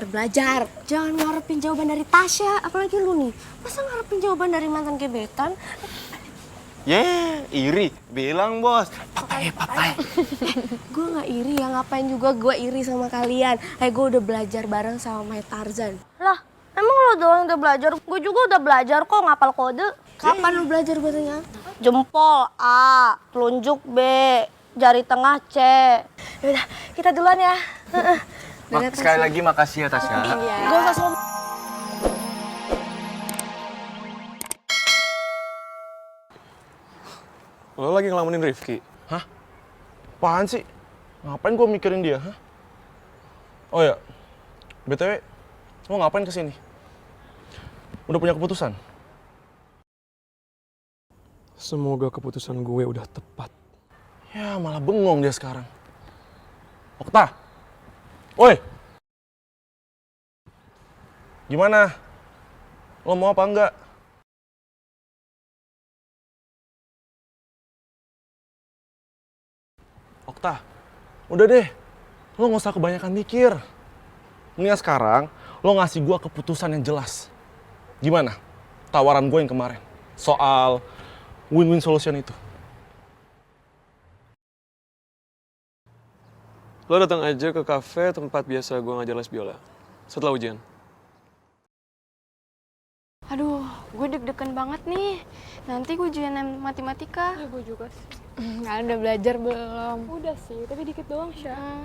belajar. Jangan ngarepin jawaban dari Tasya, apalagi lu nih. Masa ngarepin jawaban dari mantan gebetan? Iri. Bilang, Bos. Papai. Gue gak iri ya, ngapain juga gue iri sama kalian. Gue udah belajar bareng sama My Tarzan. Lah, emang lo doang udah belajar? Gue juga udah belajar kok ngapal kode. Kapan lu belajar bahasanya? Jempol A, telunjuk B, jari tengah C. Yaudah, kita duluan ya. Sekali lagi makasih ya, Tasya. Gak usah sombong. Lo lagi ngelamunin Rifki? Hah? Apaan sih? Ngapain gue mikirin dia, hah? Oh ya, BTW, lo ngapain kesini? Udah punya keputusan? Semoga keputusan gue udah tepat. Ya, malah bengong dia sekarang. Okta! Woi! Gimana? Lo mau apa enggak? Okta, udah deh. Lo nggak usah kebanyakan mikir. Mendingan sekarang, lo ngasih gue keputusan yang jelas. Gimana? Tawaran gue yang kemarin. Soal win-win solution itu. Lo datang aja ke kafe tempat biasa gue ngajar les biola. Setelah ujian. Aduh, gue deg-degan banget nih. Nanti gue ujian matematika. Ya, gue juga sih. Udah belajar belum? Udah sih, tapi dikit doang, Syah.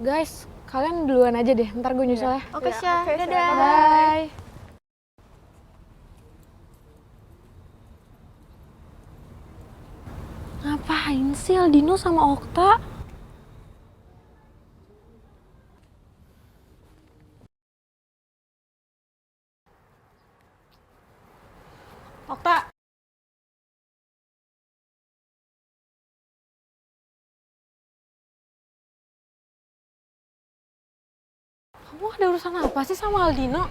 Guys, kalian duluan aja deh. Ntar gue nyusul ya. Oke, Syah. Oke, Dadah. Bye. Ngapain sih Aldino sama Okta? Okta! Kamu ada urusan apa sih sama Aldino?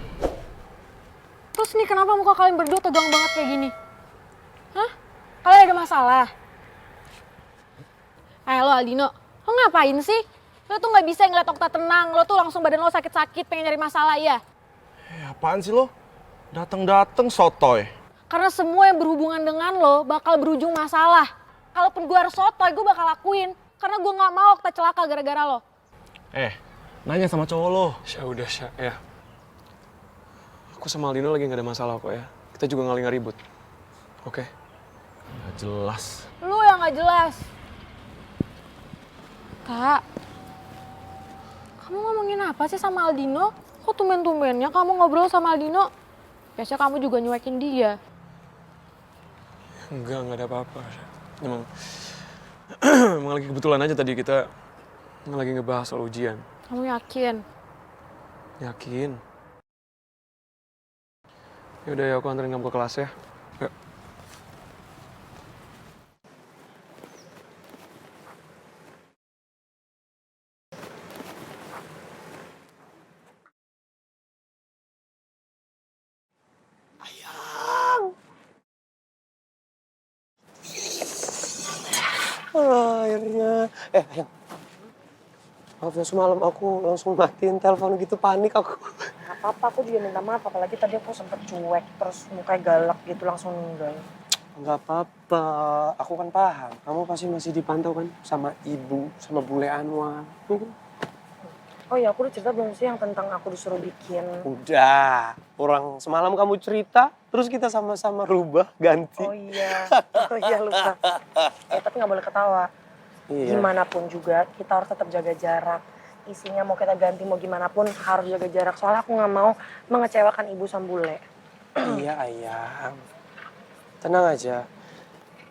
Terus nih kenapa muka kalian berdua tegang banget kayak gini? Hah? Kalian ada masalah? Lo Aldino, lo ngapain sih? Lo tuh gak bisa ngeliat Okta tenang, lo tuh langsung badan lo sakit-sakit pengen nyari masalah ya? Apaan sih lo? Dateng-dateng sotoy. Karena semua yang berhubungan dengan lo bakal berujung masalah. Kalaupun gue harus sotoy, gue bakal lakuin. Karena gue gak mau Okta celaka gara-gara lo. Nanya sama cowok lo. Syah, udah Syah, ya. Aku sama Aldino lagi gak ada masalah kok ya. Kita juga nggak ribut. Oke? Gak jelas. Lu yang gak jelas. Kak, kamu ngomongin apa sih sama Aldino? Kok tumben-tumbennya kamu ngobrol sama Aldino? Biasanya kamu juga nyuekin dia. Enggak ada apa-apa. Emang lagi kebetulan aja tadi kita lagi ngebahas soal ujian. Kamu yakin? Yakin? Yaudah ya, aku anterin kamu ke kelas ya. Yuk. Akhirnya, ayang. Maaf ya semalam aku langsung matiin telepon gitu, panik aku. Gak apa-apa, aku juga minta maaf. Apalagi tadi aku sempet cuek, terus mukanya galak gitu langsung ninggal. Nggak apa-apa, aku kan paham. Kamu pasti masih dipantau kan sama ibu, sama bule Anwar. Oh iya, aku udah cerita belum sih yang tentang aku disuruh bikin? Udah, orang semalam kamu cerita, terus kita sama-sama rubah, ganti. Oh iya lupa. Tapi nggak boleh ketawa. Iya. Gimana pun juga kita harus tetap jaga jarak. Isinya mau kita ganti mau gimana pun harus jaga jarak. Soalnya aku nggak mau mengecewakan ibu sama bule. Iya, ayang. Tenang aja.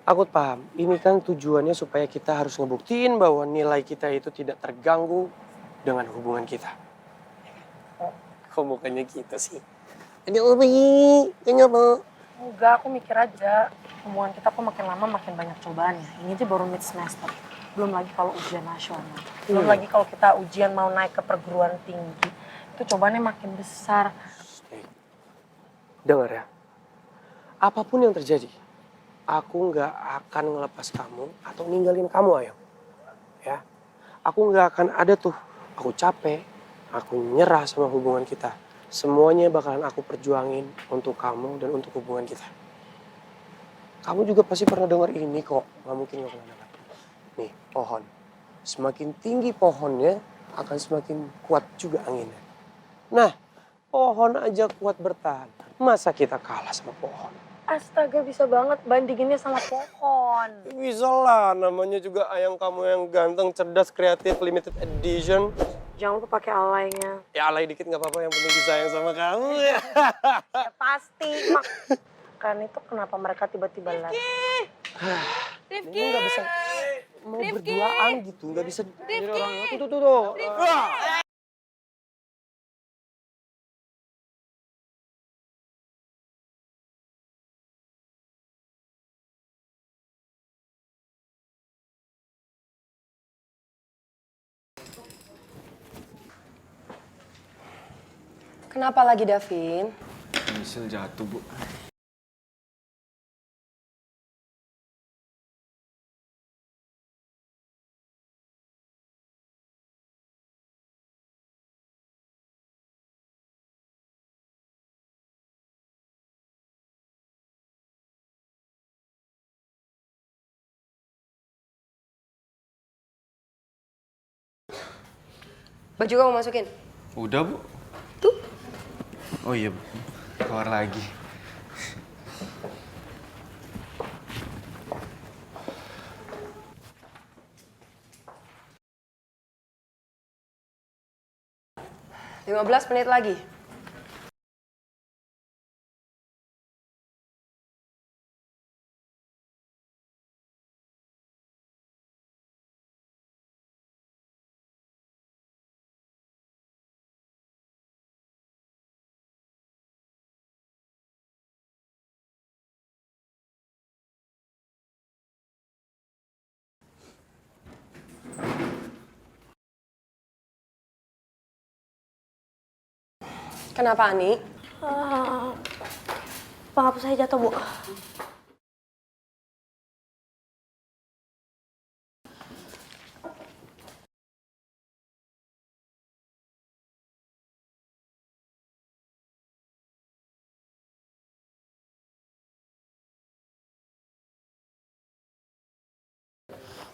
Aku paham, ini kan tujuannya supaya kita harus ngebuktiin bahwa nilai kita itu tidak terganggu dengan hubungan kita. Kok mukanya gitu sih? Ada Uri, kenapa? Enggak, aku mikir aja hubungan kita kok makin lama makin banyak cobaannya. Ini aja baru mid semester. Belum lagi kalau ujian nasional. Belum lagi kalau kita ujian mau naik ke perguruan tinggi. Itu cobaannya makin besar. Dengar ya, apapun yang terjadi, aku nggak akan ngelepas kamu atau ninggalin kamu, Ayang. Ya, aku nggak akan ada tuh. Aku capek, aku nyerah sama hubungan kita. Semuanya bakalan aku perjuangin untuk kamu dan untuk hubungan kita. Kamu juga pasti pernah dengar ini kok, nggak mungkin nggak pernah dengar. Nih, pohon. Semakin tinggi pohonnya, akan semakin kuat juga anginnya. Nah, pohon aja kuat bertahan. Masa kita kalah sama pohon? Astaga, bisa banget bandinginnya sama pohon. Bisa lah, namanya juga ayang kamu yang ganteng, cerdas, kreatif, limited edition. Jangan lupa pakai alaynya. Ya alay dikit nggak apa-apa, yang penting disayang sama kamu ya. Ya pasti. Kan itu kenapa mereka tiba-tiba lari. Ini nggak bisa mau berduaan gitu, nggak bisa. Tuh. Kenapa lagi, Davin? Michelle jatuh, Bu. Baju kamu masukin. Udah, Bu. Tuh. Oh iya, Bu. Keluar lagi. – 15 menit lagi. Kenapa, Ani? Maaf, saya jatuh, Bu.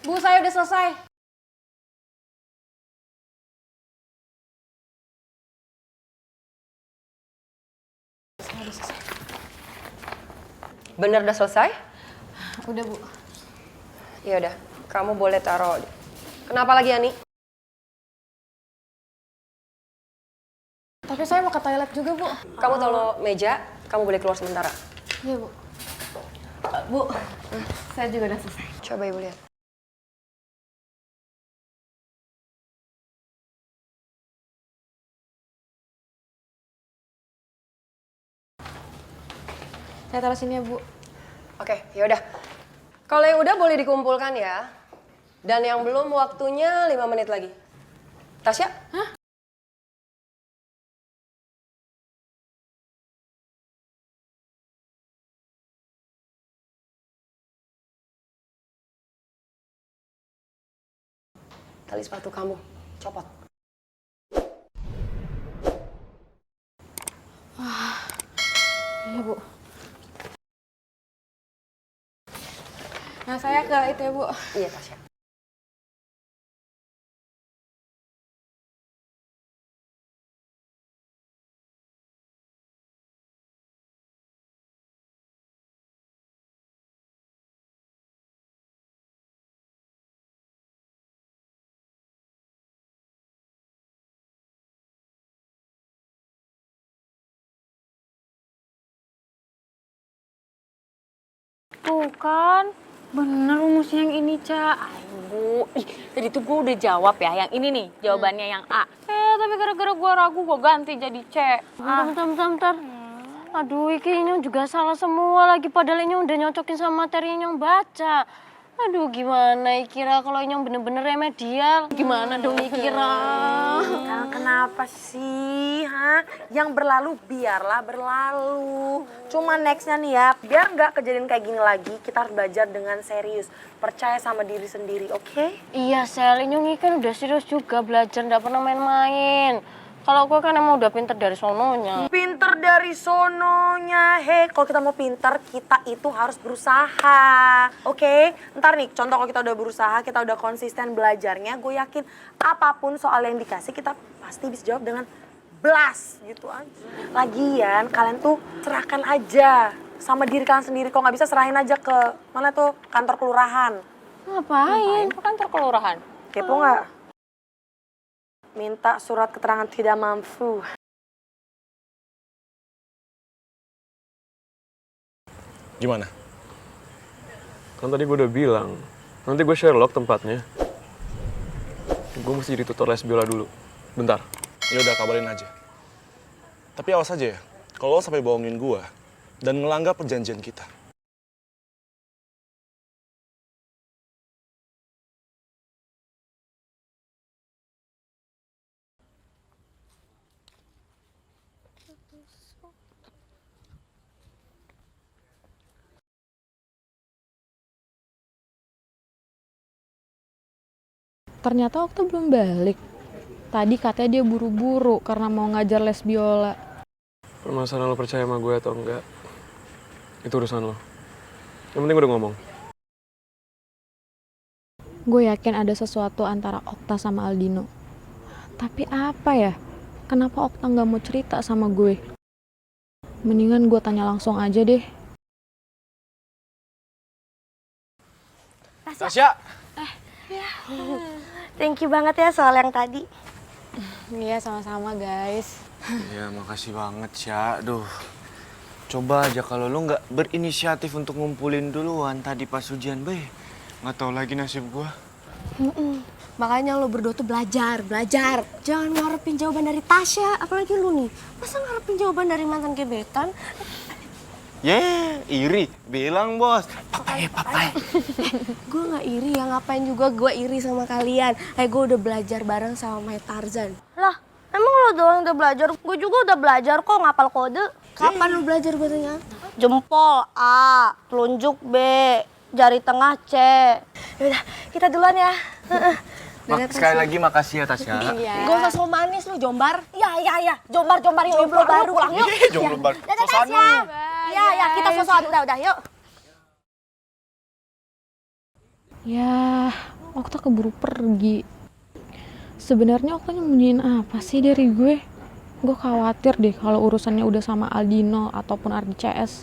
Bu, saya udah selesai. Bener udah selesai? Udah, Bu. Ya udah, kamu boleh taruh. Kenapa lagi, Ani? Tapi saya mau ke toilet juga, Bu. Kamu taruh meja, kamu boleh keluar sementara. Iya, Bu. Bu, saya juga udah selesai. Coba Ibu lihat. Saya taruh sini ya, Bu. Oke, ya udah. Kalau yang udah boleh dikumpulkan ya. Dan yang belum waktunya 5 menit lagi. Tasya? Hah? Tali sepatu kamu, copot. Iya, Bu. Nah, saya ke itu ya, Bu. Iya, Tasya. Tuh kan, bener rumusnya yang ini, Ca. Bu, ih, tadi tuh gue udah jawab ya, yang ini nih jawabannya yang A. Tapi gara-gara gue ragu, gue ganti jadi C. Bentar. Aduh, ini juga salah semua lagi. Padahal ini udah nyocokin sama materi yang baca. Aduh, gimana Ikira kalau ini bener-bener remedial? Gimana dong Ikira? Kenapa sih, ha? Yang berlalu biarlah berlalu. Cuma nextnya nih ya, biar nggak kejadian kayak gini lagi, kita harus belajar dengan serius. Percaya sama diri sendiri, oke? Iya, Sel. Ini kan udah serius juga belajar, nggak pernah main-main. Kalau gue kan emang udah pinter dari sononya. Pinter dari sononya. Hei, kalau kita mau pinter, kita itu harus berusaha. Oke? Ntar nih, contoh kalau kita udah berusaha, kita udah konsisten belajarnya, gue yakin apapun soal yang dikasih, kita pasti bisa jawab dengan blast gitu aja. Lagian, kalian tuh serahkan aja sama diri kalian sendiri. Kalau nggak bisa, serahin aja ke mana tuh, kantor kelurahan. Ngapain? Ke kantor kelurahan. Kepo nggak? Minta surat keterangan tidak mampu. Gimana? Kan tadi gue udah bilang, nanti gue Sherlock tempatnya. Gue mesti jadi tutor les biola dulu. Bentar. Ya udah kabarin aja. Tapi awas aja ya, kalau lo sampai bohongin gua dan ngelanggar perjanjian kita. Ternyata Okta belum balik. Tadi katanya dia buru-buru karena mau ngajar les biola. Permasalahan lo percaya sama gue atau enggak, itu urusan lo. Yang penting gue udah ngomong. Gue yakin ada sesuatu antara Okta sama Aldino. Tapi apa ya? Kenapa Okta nggak mau cerita sama gue? Mendingan gue tanya langsung aja deh. Tasya! Thank you banget ya soal yang tadi. Iya, sama-sama guys. Ya makasih banget Sya. Duh, coba aja kalau lu nggak berinisiatif untuk ngumpulin duluan tadi pas ujian, be. Nggak tahu lagi nasib gua. Makanya lo berdua tuh belajar. Jangan ngarepin jawaban dari Tasya, apalagi lu nih. Masa ngarepin jawaban dari mantan gebetan? Iri. Bilang bos. Papai. Gue nggak iri ya, ngapain juga gue iri sama kalian. Gue udah belajar bareng sama My Tarzan. Lah, emang lo doang yang udah belajar? Gue juga udah belajar kok ngapal kode. Kapan lo belajar gue tanya? Jempol A, telunjuk B, jari tengah C. Yaudah, kita duluan ya. Sekali lagi makasih ya Tasya. Gue usah so manis lu, Jombar. Ya. Jombar yuk, Jomblo baru. pulang yuk. Jomblo baru. Dadah Tasya. Ya, kita sosokan udah yuk. Ya, Okta keburu pergi. Sebenarnya Okta nyembunyiin apa sih dari gue? Gue khawatir deh kalau urusannya udah sama Aldino ataupun Ardi CS.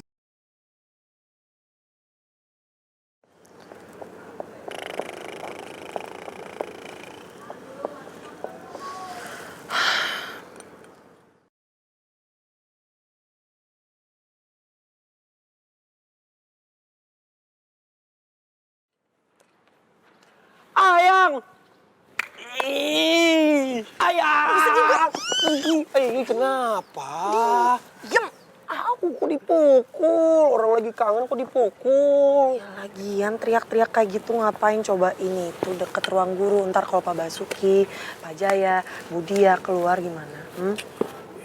Ayang! Ayang! Ini kenapa? Diem. Aku kok dipukul? Orang lagi kangen kok dipukul? Ya lagian teriak-teriak kayak gitu ngapain coba ini tuh deket ruang guru. Ntar kalau Pak Basuki, Pak Jaya, Budia keluar gimana?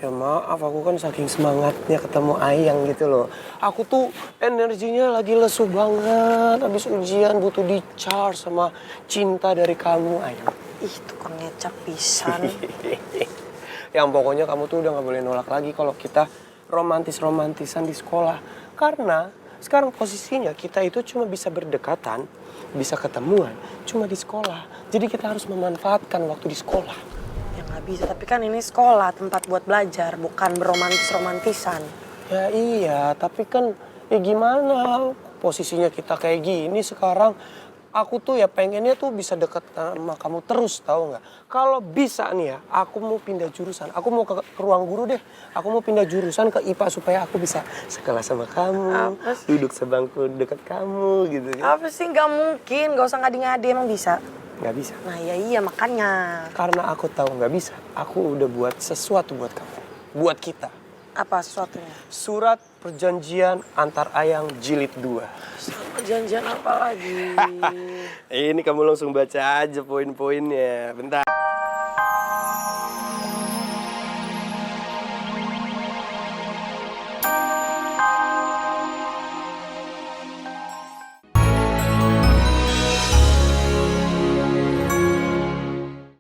Ya maaf, aku kan saking semangatnya ketemu Ayang gitu loh. Aku tuh energinya lagi lesu banget. Habis ujian butuh di-charge sama cinta dari kamu, Ayang. Ih, tukang ngecap pisan. Yang pokoknya kamu tuh udah gak boleh nolak lagi kalau kita romantis-romantisan di sekolah. Karena sekarang posisinya kita itu cuma bisa berdekatan, bisa ketemuan, cuma di sekolah. Jadi kita harus memanfaatkan waktu di sekolah. Ya nggak bisa, tapi kan ini sekolah, tempat buat belajar, bukan beromantis-romantisan. Ya iya, tapi kan ya gimana posisinya kita kayak gini sekarang. Aku tuh ya pengennya tuh bisa deket sama kamu terus, tahu nggak? Kalau bisa nih ya, aku mau pindah jurusan. Aku mau ke ruang guru deh. Aku mau pindah jurusan ke IPA supaya aku bisa sekelas sama kamu, duduk sebangku dekat kamu gitu. Apa sih, nggak mungkin, nggak usah ngadi-ngadi, emang bisa? Nggak bisa. Nah ya iya makanya. Karena aku tahu nggak bisa, aku udah buat sesuatu buat kamu, buat kita. Apa sesuatunya? Surat perjanjian antar Ayang jilid 2. Perjanjian apa lagi? Ini kamu langsung baca aja poin-poinnya. Bentar.